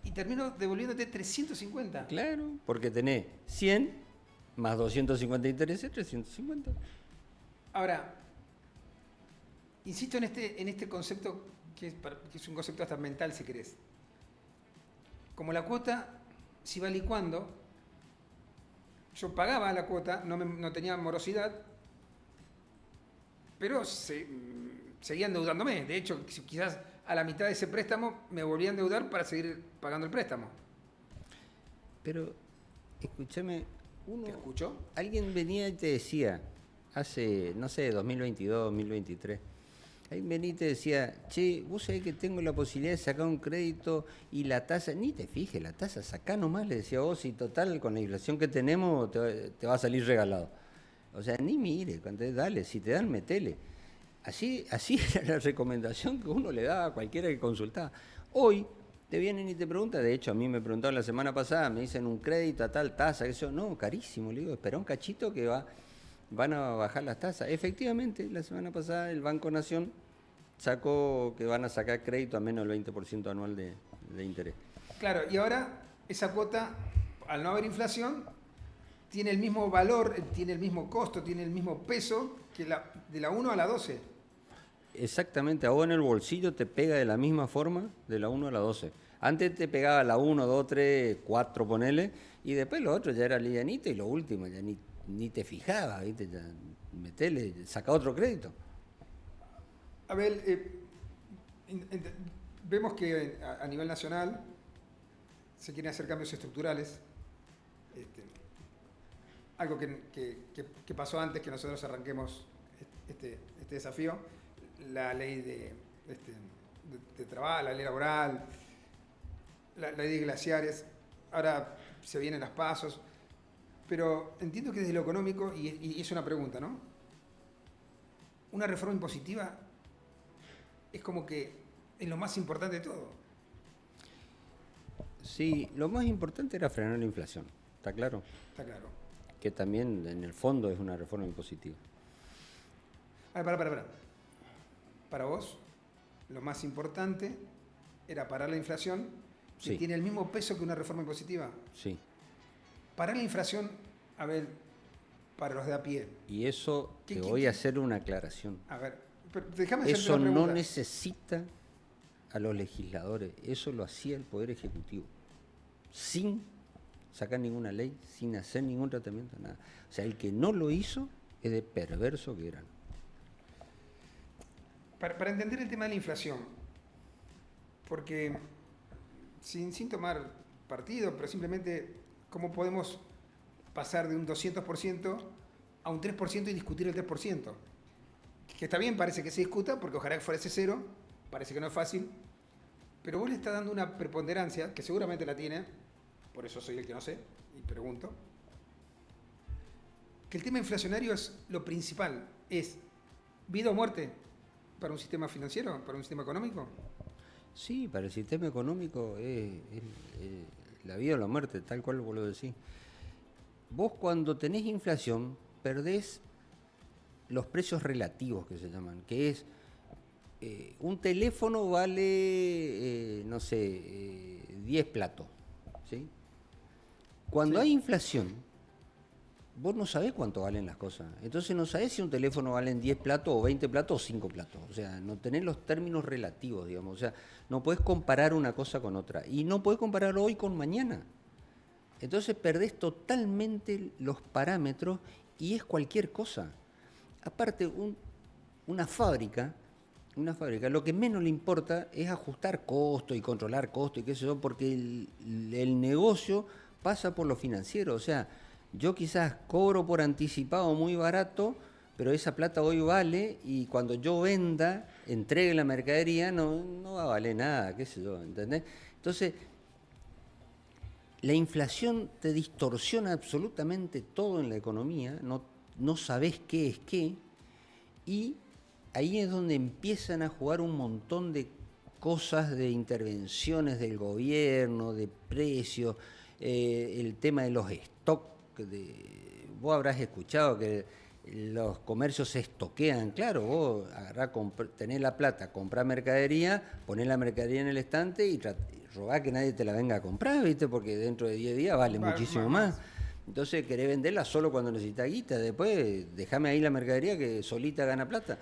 y termino devolviéndote 350. Claro, porque tenés 100 más 250 intereses, 350. Ahora, insisto en este concepto que es un concepto hasta mental, si querés. Como la cuota se iba licuando, yo pagaba la cuota, no tenía morosidad, pero seguía endeudándome. De hecho, quizás a la mitad de ese préstamo me volví a endeudar para seguir pagando el préstamo. Pero, escúchame, ¿Te escucho? alguien venía y te decía, hace, no sé, 2022, 2023, alguien venía y te decía, che, vos sabés que tengo la posibilidad de sacar un crédito y la tasa, ni te fijes, la tasa, sacá nomás, le decía vos, y total, con la inflación que tenemos, te va a salir regalado. O sea, ni mire, dale, si te dan, metele. Así era la recomendación que uno le daba a cualquiera que consultaba. Hoy te vienen y te preguntan, de hecho a mí me preguntaron la semana pasada, me dicen un crédito a tal tasa, que eso, no, carísimo, le digo, espera un cachito que va. van a bajar las tasas. Efectivamente, la semana pasada el Banco Nación sacó que van a sacar crédito a menos del 20% anual de interés. Claro, y ahora esa cuota, al no haber inflación, tiene el mismo valor, tiene el mismo costo, tiene el mismo peso que de la 1 a la 12. Exactamente, a vos en el bolsillo te pega de la misma forma de la 1 a la 12. Antes te pegaba la 1, 2, 3, 4, ponele, y después lo otro ya era livianito y lo último ya ni te fijaba, ¿viste? Ya metele, saca otro crédito. Abel, vemos que a nivel nacional se quieren hacer cambios estructurales. Algo que pasó antes que nosotros arranquemos este desafío, la ley de trabajo, la ley laboral, la ley de glaciares, ahora se vienen las pasos, pero entiendo que desde lo económico, y es una pregunta, ¿no? Una reforma impositiva es como que es lo más importante de todo. Sí, lo más importante era frenar la inflación, ¿está claro? Está claro. Que también en el fondo es una reforma impositiva. A ver, para. Para vos, lo más importante era parar la inflación, que Sí. tiene el mismo peso que una reforma impositiva. Sí. Parar la inflación, a ver, para los de a pie. Y eso ¿Qué- te qué- voy qué? a hacer una aclaración. A ver, pero déjame hacerte Eso una no pregunta. necesita a los legisladores, eso lo hacía el Poder Ejecutivo, sin sacar ninguna ley, sin hacer ningún tratamiento, nada. O sea, el que no lo hizo es de perverso que eran. Para entender el tema de la inflación, porque sin tomar partido, pero simplemente cómo podemos pasar de un 200% a un 3% y discutir el 3%. Que está bien, parece que se discuta, porque ojalá que fuera ese cero, parece que no es fácil, pero vos le estás dando una preponderancia, que seguramente la tiene, por eso soy el que no sé, y pregunto, que el tema inflacionario es lo principal, es vida o muerte para un sistema financiero, para un sistema económico. Sí, para el sistema económico es la vida o la muerte, tal cual vos lo decís. Vos cuando tenés inflación perdés los precios relativos que se llaman, que es un teléfono vale, no sé, 10 platos, ¿sí? Cuando Sí. hay inflación, vos no sabés cuánto valen las cosas. Entonces no sabés si un teléfono vale 10 platos o 20 platos o 5 platos. O sea, no tenés los términos relativos, digamos. O sea, no podés comparar una cosa con otra. Y no podés comparar hoy con mañana. Entonces perdés totalmente los parámetros y es cualquier cosa. Aparte, una fábrica, lo que menos le importa es ajustar costo y controlar costo y qué sé yo, porque el negocio pasa por lo financiero. O sea, yo quizás cobro por anticipado muy barato, pero esa plata hoy vale y cuando yo venda, entregue la mercadería, no va a valer nada, qué sé yo, ¿entendés? Entonces, la inflación te distorsiona absolutamente todo en la economía, no sabés qué es qué, y ahí es donde empiezan a jugar un montón de cosas, de intervenciones del gobierno, de precios, el tema de los stocks. Vos habrás escuchado que los comercios se estoquean, claro, vos tenés la plata, comprás mercadería, ponés la mercadería en el estante y rogás que nadie te la venga a comprar, ¿viste? Porque dentro de 10 días vale muchísimo más. Entonces querés venderla solo cuando necesitas guita, después déjame ahí la mercadería que solita gana plata.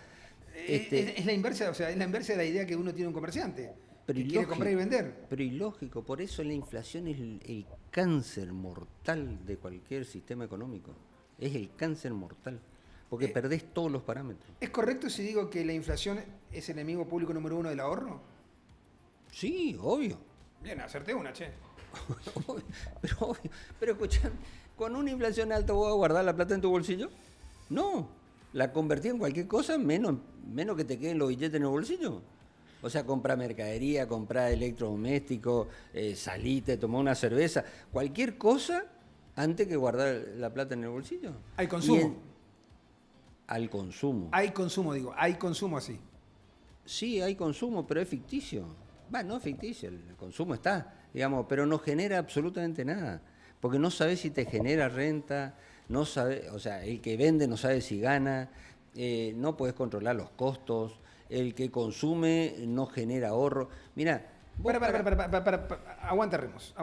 Es la inversa, o sea, es la inversa de la idea que uno tiene un comerciante, Pero que quiere comprar y vender. Pero ilógico, por eso la inflación es el cáncer mortal de cualquier sistema económico. Es el cáncer mortal, porque perdés todos los parámetros. ¿Es correcto si digo que la inflación es el enemigo público número 1 del ahorro? Sí, obvio. Bien, acerté una, che. Obvio. Pero escuchá, con una inflación alta vos vas a guardar la plata en tu bolsillo. No, la convertí en cualquier cosa menos que te queden los billetes en el bolsillo. O sea, comprar mercadería, comprar electrodomésticos, salite, tomar una cerveza, cualquier cosa antes que guardar la plata en el bolsillo. Hay consumo. Al consumo. Hay consumo, digo, hay consumo así. Sí, hay consumo, pero es ficticio. No es ficticio, el consumo está, digamos, pero no genera absolutamente nada. Porque no sabes si te genera renta, no sabe, o sea, el que vende no sabe si gana, no puedes controlar los costos, el que consume no genera ahorro. Mira, aguanta Remos.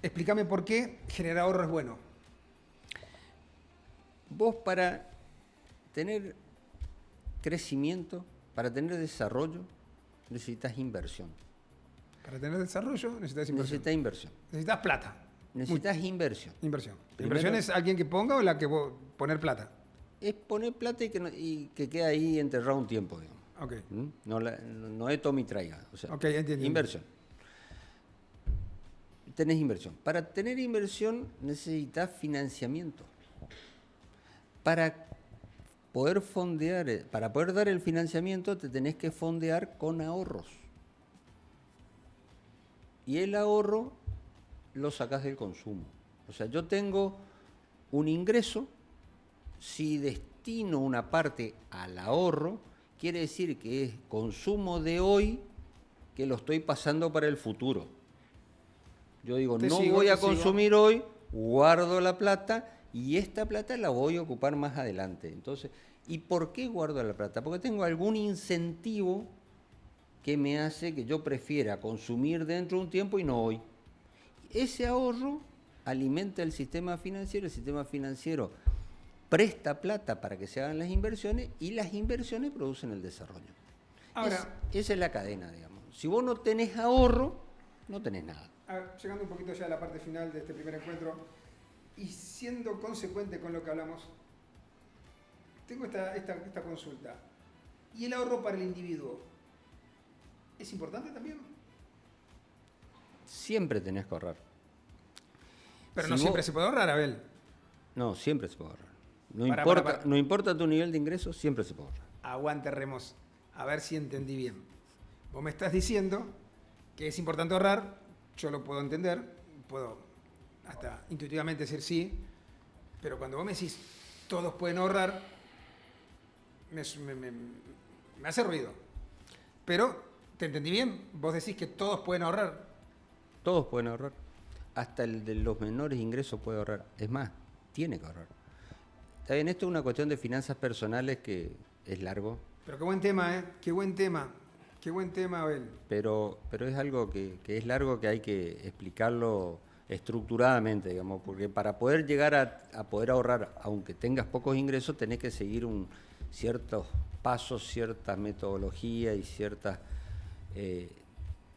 Explícame por qué generar ahorro es bueno. Vos para tener crecimiento, para tener desarrollo, necesitas inversión. Para tener desarrollo necesitas inversión. Necesitas inversión. Necesitas plata. Necesitas inversión. Inversión. Primero, ¿Inversión es alguien que ponga o la que vos poner plata? Es poner plata y que quede ahí enterrado un tiempo, digamos. Ok. No es tome y traiga. O sea, Ok, entiendo. Inversión. Tenés inversión. Para tener inversión necesitas financiamiento. Para poder fondear, para poder dar el financiamiento te tenés que fondear con ahorros. Y el ahorro lo sacás del consumo. O sea, yo tengo un ingreso, si destino una parte al ahorro, quiere decir que es consumo de hoy que lo estoy pasando para el futuro. Yo digo, no voy a consumir hoy, guardo la plata y esta plata la voy a ocupar más adelante. Entonces, ¿y por qué guardo la plata? Porque tengo algún incentivo que me hace que yo prefiera consumir dentro de un tiempo y no hoy. Ese ahorro alimenta el sistema financiero presta plata para que se hagan las inversiones y las inversiones producen el desarrollo. Ahora, esa es la cadena, digamos. Si vos no tenés ahorro, no tenés nada. Llegando un poquito ya a la parte final de este primer encuentro y siendo consecuente con lo que hablamos, tengo esta consulta. ¿Y el ahorro para el individuo es importante también? Siempre tenés que ahorrar. Pero Si no vos... siempre se puede ahorrar, Abel. No, siempre se puede ahorrar. Para. No importa tu nivel de ingreso, siempre se puede ahorrar. Aguante, Remos. A ver si entendí bien. Vos me estás diciendo que es importante ahorrar, yo lo puedo entender, puedo hasta intuitivamente decir sí, pero cuando vos me decís todos pueden ahorrar, me hace ruido. Pero, ¿te entendí bien? Vos decís que todos pueden ahorrar. Todos pueden ahorrar. Hasta el de los menores ingresos puede ahorrar. Es más, tiene que ahorrar. Está bien, esto es una cuestión de finanzas personales que es largo. Pero qué buen tema, ¿eh? Qué buen tema. Qué buen tema, Abel. Pero es algo que es largo, que hay que explicarlo estructuradamente, digamos, porque para poder llegar a poder ahorrar, aunque tengas pocos ingresos, tenés que seguir ciertos pasos, ciertas metodologías y ciertas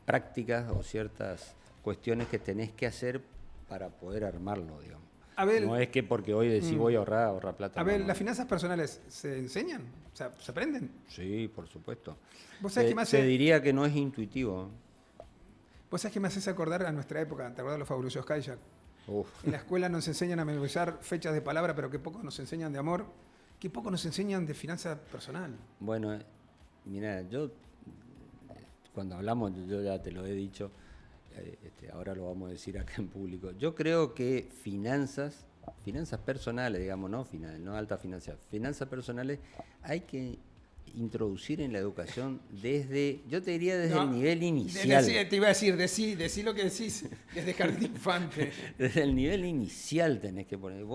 prácticas o ciertas cuestiones que tenés que hacer para poder armarlo, digamos. Abel, no es que porque hoy decís voy a ahorrar plata. Abel, no. ¿las finanzas personales se enseñan? O sea, ¿se aprenden? Sí, por supuesto. ¿Vos sabés qué me hace? Te diría que no es intuitivo. ¿Vos sabés que me haces acordar a nuestra época? ¿Te acordás de los fabulosos Kayak? Uf. En la escuela nos enseñan a memorizar fechas de palabra, pero que poco nos enseñan de amor, que poco nos enseñan de finanza personal. Bueno, mira, yo cuando hablamos, yo ya te lo he dicho, ahora lo vamos a decir acá en público. Yo creo que finanzas personales, digamos, no alta finanzas personales, hay que introducir en la educación yo te diría desde el nivel inicial. Te iba a decir, decí lo que decís desde jardín infante. Desde el nivel inicial tenés que poner.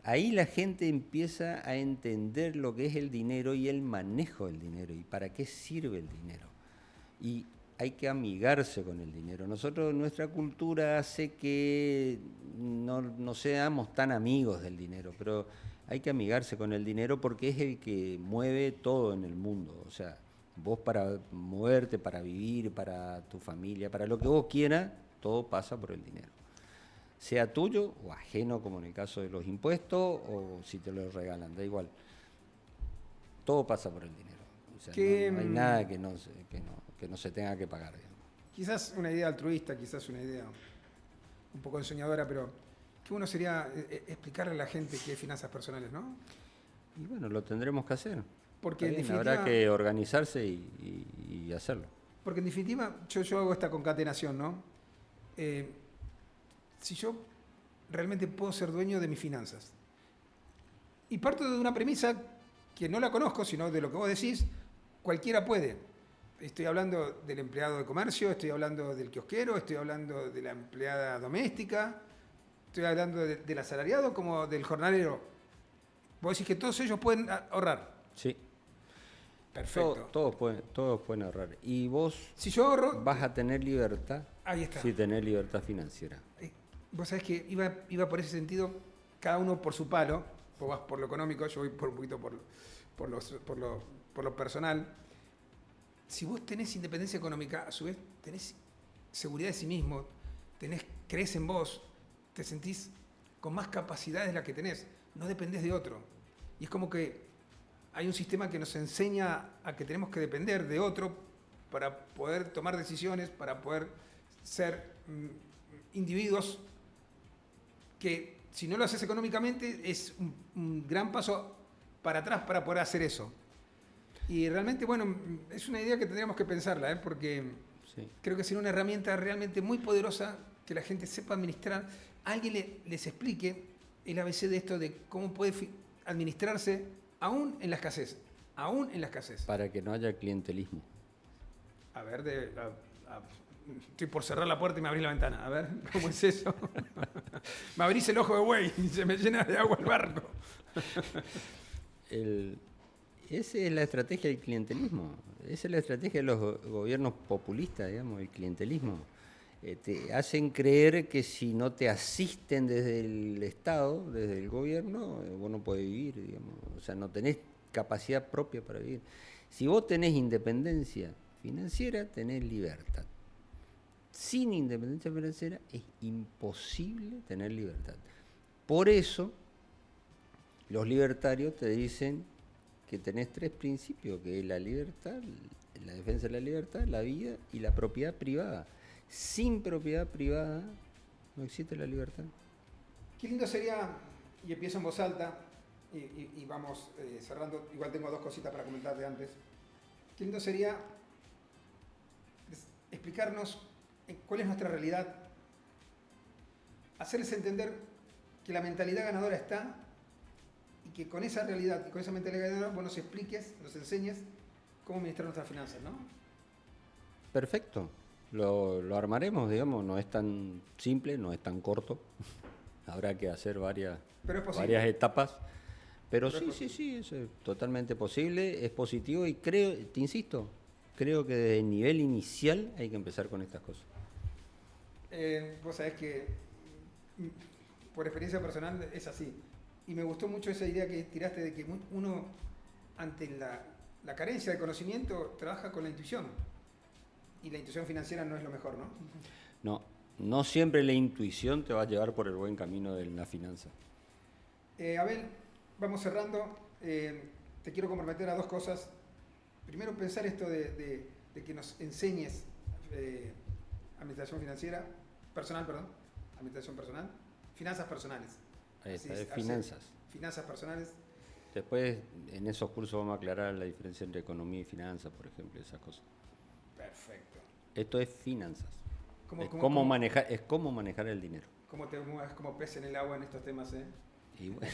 Ahí la gente empieza a entender lo que es el dinero y el manejo del dinero y para qué sirve el dinero. Y hay que amigarse con el dinero. Nuestra cultura hace que no seamos tan amigos del dinero, pero hay que amigarse con el dinero porque es el que mueve todo en el mundo. O sea, vos para moverte, para vivir, para tu familia, para lo que vos quieras, todo pasa por el dinero. Sea tuyo o ajeno, como en el caso de los impuestos, o si te lo regalan, da igual. Todo pasa por el dinero. O sea, no hay nada que no se tenga que pagar. Digamos. Quizás una idea altruista, quizás una idea un poco ensoñadora, pero qué bueno sería explicarle a la gente qué es finanzas personales, ¿no? Y bueno, lo tendremos que hacer. Porque en definitiva, habrá que organizarse y hacerlo. Porque en definitiva, yo hago esta concatenación, ¿no? Si yo realmente puedo ser dueño de mis finanzas, y parto de una premisa que no la conozco, sino de lo que vos decís, cualquiera puede. Estoy hablando del empleado de comercio, estoy hablando del kiosquero, estoy hablando de la empleada doméstica. estoy hablando del asalariado como del jornalero. Vos decís que todos ellos pueden ahorrar. Sí. Perfecto. Todos pueden ahorrar. Y vos Si yo ahorro, vas a tener libertad ahí está. si tenés libertad financiera. Vos sabés que iba por ese sentido, cada uno por su palo. Vos vas por lo económico, yo voy por un poquito por lo personal. Si vos tenés independencia económica, a su vez tenés seguridad de sí mismo, crees en vos, te sentís con más capacidades de las que tenés, no dependés de otro. Y es como que hay un sistema que nos enseña a que tenemos que depender de otro para poder tomar decisiones, para poder ser individuos que, si no lo haces económicamente, es un gran paso para atrás para poder hacer eso. Y realmente, bueno, es una idea que tendríamos que pensarla, porque Sí. creo que sería una herramienta realmente muy poderosa que la gente sepa administrar. Alguien les explique el ABC de esto, de cómo puede administrarse aún en la escasez. Aún en la escasez. Para que no haya clientelismo. A ver, estoy por cerrar la puerta y me abrís la ventana. A ver, ¿cómo es eso? Me abrís el ojo de buey y se me llena de agua el barco. Esa es la estrategia del clientelismo. Esa es la estrategia de los gobiernos populistas, digamos, el clientelismo. Te hacen creer que si no te asisten desde el Estado, desde el gobierno, vos no podés vivir, digamos. O sea, no tenés capacidad propia para vivir. Si vos tenés independencia financiera, tenés libertad. Sin independencia financiera es imposible tener libertad. Por eso, los libertarios te dicen que tenés 3 principios, que es la libertad, la defensa de la libertad, la vida y la propiedad privada. Sin propiedad privada no existe la libertad. Qué lindo sería, y empiezo en voz alta, y vamos cerrando, igual tengo 2 cositas para comentarte antes. Qué lindo sería explicarnos cuál es nuestra realidad, hacerles entender que la mentalidad ganadora está, y que con esa realidad y con esa mentalidad ganadora vos nos expliques, nos enseñes cómo administrar nuestras finanzas, ¿no? Perfecto. Lo armaremos, digamos, no es tan simple, no es tan corto. Habrá que hacer varias etapas. Pero sí, eso es totalmente posible, es positivo y creo, te insisto, creo que desde el nivel inicial hay que empezar con estas cosas. Vos sabés que por experiencia personal es así. Y me gustó mucho esa idea que tiraste de que uno, ante la carencia de conocimiento, trabaja con la intuición. Y la intuición financiera no es lo mejor, ¿no? No siempre la intuición te va a llevar por el buen camino de la finanza. Abel, vamos cerrando. Te quiero comprometer a 2 cosas. Primero, pensar esto de que nos enseñes administración financiera, administración personal, finanzas personales. Ahí está, de finanzas. Finanzas personales. Después, en esos cursos vamos a aclarar la diferencia entre economía y finanzas, por ejemplo, esas cosas. Perfecto. Esto es finanzas. ¿Cómo cómo manejar el dinero. ¿Cómo te mueves como pez en el agua en estos temas, Y bueno,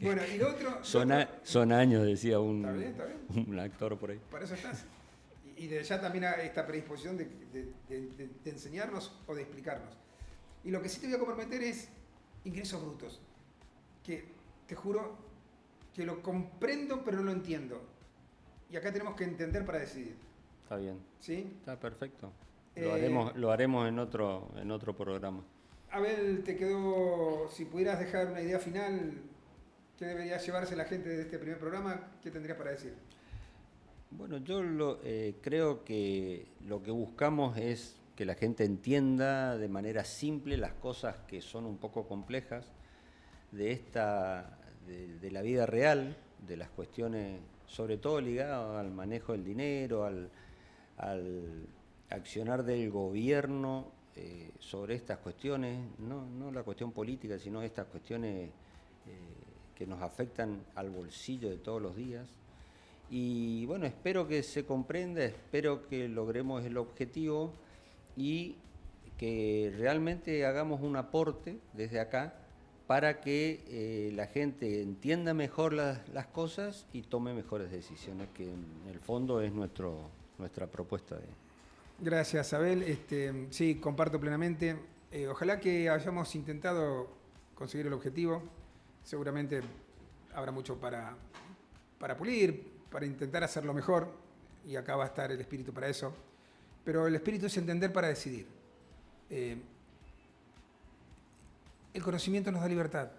Bueno, y lo otro... son años, decía Está bien. un actor por ahí. Para eso estás. Y de ya también esta predisposición de enseñarnos o de explicarnos. Y lo que sí te voy a comprometer es ingresos brutos. Que te juro que lo comprendo, pero no lo entiendo. Y acá tenemos que entender para decidir. Está bien. ¿Sí? Está perfecto. Lo haremos en otro programa. Abel, te quedó, si pudieras dejar una idea final, ¿qué debería llevarse la gente de este primer programa? ¿Qué tendrías para decir? Bueno, yo creo que lo que buscamos es que la gente entienda de manera simple las cosas que son un poco complejas de la vida real, de las cuestiones, sobre todo ligadas al manejo del dinero, al accionar del gobierno sobre estas cuestiones, no la cuestión política, sino estas cuestiones que nos afectan al bolsillo de todos los días. Y bueno, espero que se comprenda, espero que logremos el objetivo y que realmente hagamos un aporte desde acá para que la gente entienda mejor las cosas y tome mejores decisiones, que en el fondo es nuestra propuesta. Gracias, Abel. Sí, comparto plenamente. Ojalá que hayamos intentado conseguir el objetivo. Seguramente habrá mucho para pulir, para intentar hacerlo mejor, y acá va a estar el espíritu para eso. Pero el espíritu es entender para decidir. El conocimiento nos da libertad.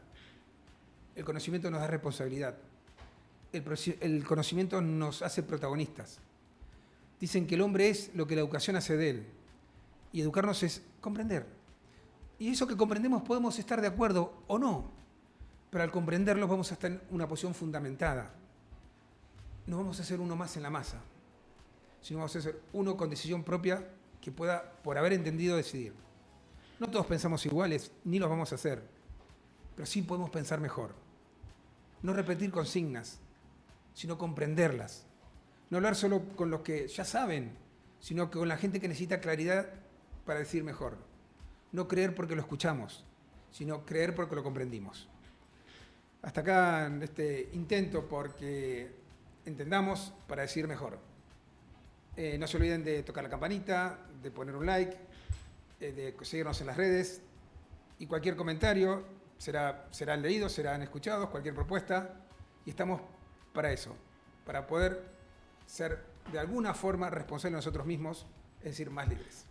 El conocimiento nos da responsabilidad. El conocimiento nos hace protagonistas. Dicen que el hombre es lo que la educación hace de él. Y educarnos es comprender. Y eso que comprendemos podemos estar de acuerdo o no, pero al comprenderlo vamos a estar en una posición fundamentada. No vamos a ser uno más en la masa, sino vamos a ser uno con decisión propia que pueda, por haber entendido, decidir. No todos pensamos iguales, ni los vamos a hacer, pero sí podemos pensar mejor. No repetir consignas, sino comprenderlas. No hablar solo con los que ya saben, sino que con la gente que necesita claridad para decir mejor. No creer porque lo escuchamos, sino creer porque lo comprendimos. Hasta acá en este intento porque entendamos para decir mejor. No se olviden de tocar la campanita, de poner un like, de seguirnos en las redes, y cualquier comentario serán leídos, serán escuchados, cualquier propuesta, y estamos para eso, para poder ser de alguna forma responsables de nosotros mismos, es decir, más libres.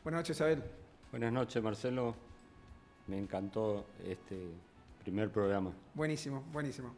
Buenas noches, Abel. Buenas noches, Marcelo. Me encantó este primer programa. Buenísimo, buenísimo.